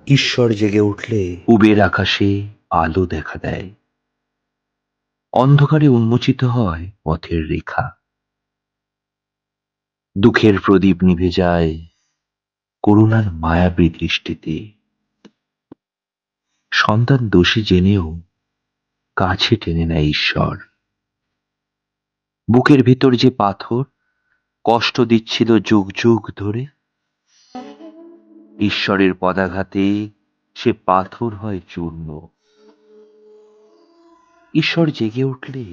ঈশ্বর জেগে উঠলে উবের আকাশে আলো দেখা দেয়, অন্ধকারে উন্মোচিত হয় পথের রেখা, দুঃখের প্রদীপ নিভে যায় করুণার মায়াবী দৃষ্টিতে। সন্তান দোষী জেনেও কাছে টেনে নেয় ঈশ্বর। বুকের ভিতর যে পাথর কষ্ট দিচ্ছিল যুগ যুগ ধরে, ঈশ্বরের পদাঘাতে সে পাথর হয় চূর্ণ। ঈশ্বর জেগে উঠলে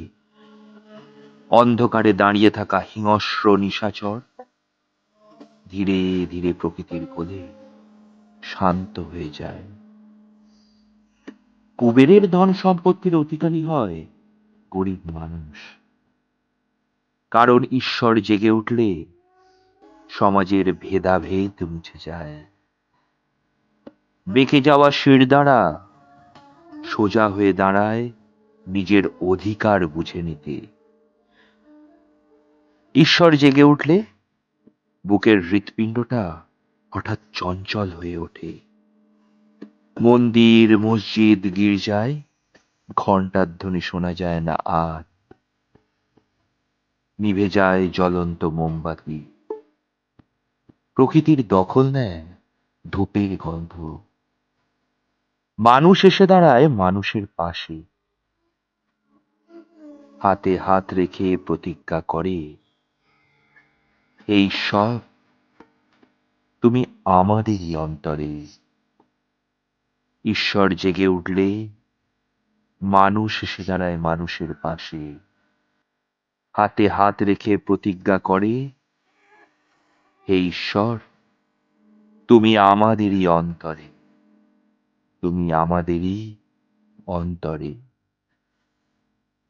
অন্ধকারে দাঁড়িয়ে থাকা হিংস্র নিশাচর ধীরে ধীরে প্রকৃতির কোলে শান্ত হয়ে যায়। কুবেরের ধন সম্পত্তির অধিকারী হয় গরিব মানুষ, কারণ ঈশ্বর জেগে উঠলে সমাজের ভেদাভেদ মুছে যায়। বেঁকে যাওয়া শিরদাঁড়া সোজা হয়ে দাঁড়ায় নিজের অধিকার বুঝে নিতে। ঈশ্বর জেগে উঠলে বুকের হৃৎপিণ্ডটা হঠাৎ চঞ্চল হয়ে ওঠে। মন্দির মসজিদ গির্জায় ঘণ্টার ধ্বনি শোনা যায় না আর, নিভে যায় জ্বলন্ত মোমবাতি। প্রকৃতির দখল নেয় ধূপের গন্ধ। মানুষ এসে দাঁড়ায় মানুষের পাশে, হাতে হাত রেখে প্রতিজ্ঞা করে, এই সব তুমি আমাদেরই অন্তরে। ঈশ্বর জেগে উঠলে মানুষ এসে দাঁড়ায় মানুষের পাশে, হাতে হাত রেখে প্রতিজ্ঞা করে, হে ঈশ্বর তুমি আমাদেরই অন্তরে, তুমি আমাদেরই অন্তরে।